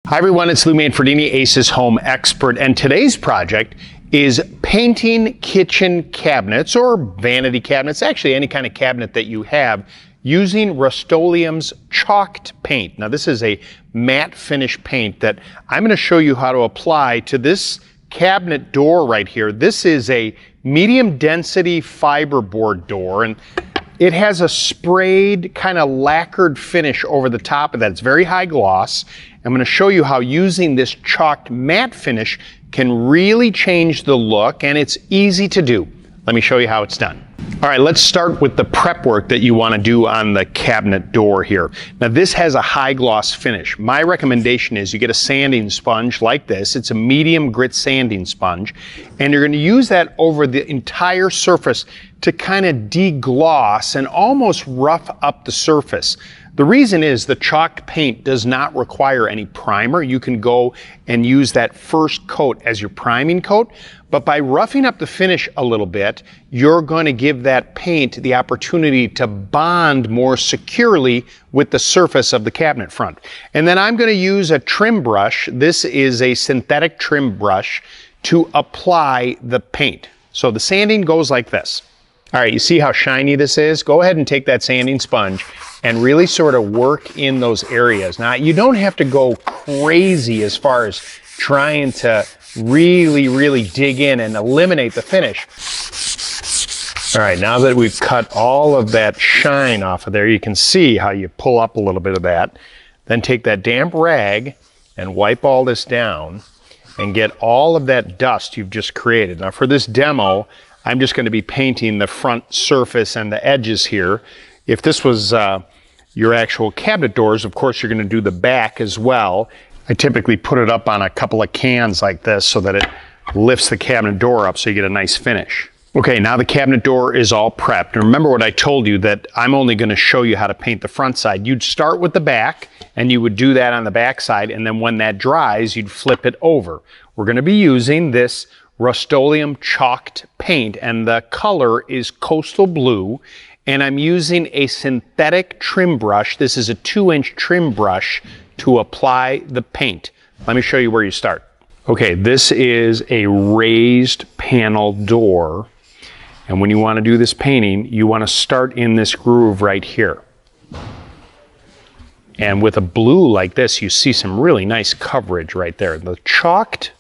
Hi everyone, it's Lou Manfredini, Ace's home expert, and today's project is painting kitchen cabinets or vanity cabinets, actually any kind of cabinet that you have, using Rust-oleum's chalked paint. Now this is a matte finish paint that I'm going to show you how to apply to this cabinet door right here. This is a medium density fiberboard door, and it has a sprayed kind of lacquered finish over the top of that. It's very high gloss. I'm going to show you how using this chalked matte finish can really change the look, and it's easy to do. Let me show you how it's done. All right, let's start with the prep work that you want to do on the cabinet door here. Now this has a high gloss finish. My recommendation is you get a sanding sponge like this. It's a medium grit sanding sponge, and you're going to use that over the entire surface to kind of degloss and almost rough up the surface. The reason is the chalked paint does not require any primer. You can go and use that first coat as your priming coat, but by roughing up the finish a little bit, you're going to give that paint the opportunity to bond more securely with the surface of the cabinet front. And then I'm going to use a trim brush. This is a synthetic trim brush to apply the paint. So the sanding goes like this. All right, you see how shiny this is? Go ahead and take that sanding sponge and really sort of work in those areas. Now, you don't have to go crazy as far as trying to really dig in and eliminate the finish. All right, now that we've cut all of that shine off of there, you can see how you pull up a little bit of that. Then take that damp rag and wipe all this down and get all of that dust you've just created. Now, for this demo, I'm just going to be painting the front surface and the edges here. If this was your actual cabinet doors, of course, you're going to do the back as well. I typically put it up on a couple of cans like this so that it lifts the cabinet door up so you get a nice finish. Okay, now the cabinet door is all prepped. And remember what I told you, that I'm only going to show you how to paint the front side. You'd start with the back, and you would do that on the back side, and then when that dries, you'd flip it over. We're going to be using this Rust-oleum chalked paint, and the color is coastal blue, and I'm using a synthetic trim brush. This is a 2-inch trim brush to apply the paint. Let me show you where you start. Okay, this is a raised panel door, and when you want to do this painting, you want to start in this groove right here. And with a blue like this, you see some really nice coverage right there. The chalked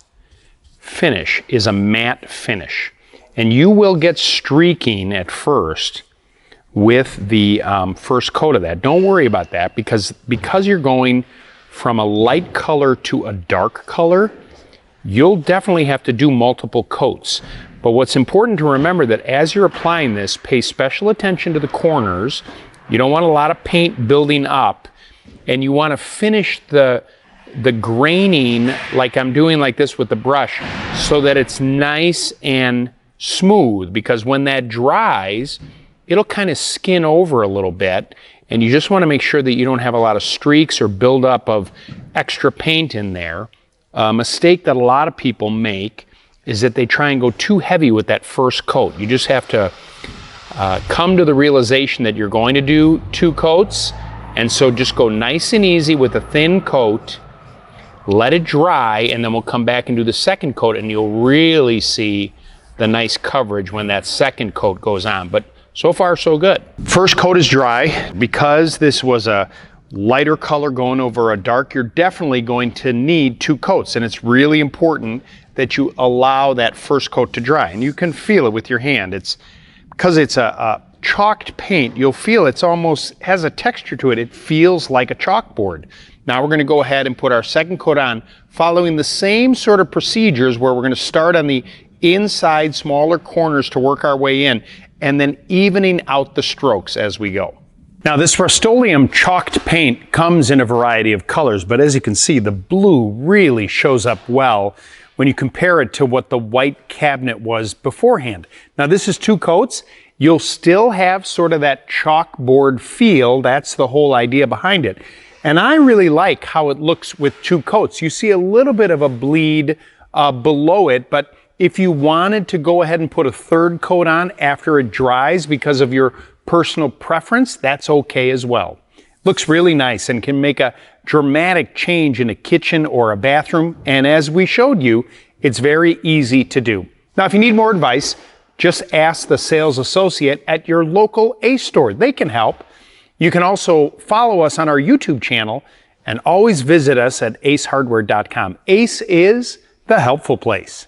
finish is a matte finish, and you will get streaking at first with the first coat of that. Don't worry about that, because you're going from a light color to a dark color, you'll definitely have to do multiple coats. But what's important to remember, that as you're applying this, pay special attention to the corners. You don't want a lot of paint building up, and you want to finish the graining like I'm doing like this with the brush, so that it's nice and smooth, because when that dries, it'll kind of skin over a little bit, and you just want to make sure that you don't have a lot of streaks or buildup of extra paint in there. A mistake that a lot of people make is that they try and go too heavy with that first coat. You just have to come to the realization that you're going to do 2 coats, and so just go nice and easy with a thin coat. Let it dry, and then we'll come back and do the second coat, and you'll really see the nice coverage when that second coat goes on. But so far, so good. First coat is dry. Because this was a lighter color going over a dark, you're definitely going to need 2 coats, and it's really important that you allow that first coat to dry. And you can feel it with your hand. It's because it's a chalked paint, you'll feel it's almost has a texture to it. It feels like a chalkboard. Now we're going to go ahead and put our second coat on, following the same sort of procedures, where we're going to start on the inside smaller corners to work our way in, and then evening out the strokes as we go. Now this Rust-oleum chalked paint comes in a variety of colors, but as you can see, the blue really shows up well when you compare it to what the white cabinet was beforehand. Now this is 2 coats. You'll still have sort of that chalkboard feel. That's the whole idea behind it. And I really like how it looks with 2 coats. You see a little bit of a bleed below it, but if you wanted to go ahead and put a 3rd coat on after it dries because of your personal preference, that's okay as well. Looks really nice and can make a dramatic change in a kitchen or a bathroom, and as we showed you, it's very easy to do. Now, if you need more advice, just ask the sales associate at your local Ace store. They can help. You can also follow us on our YouTube channel and always visit us at acehardware.com. Ace is the helpful place.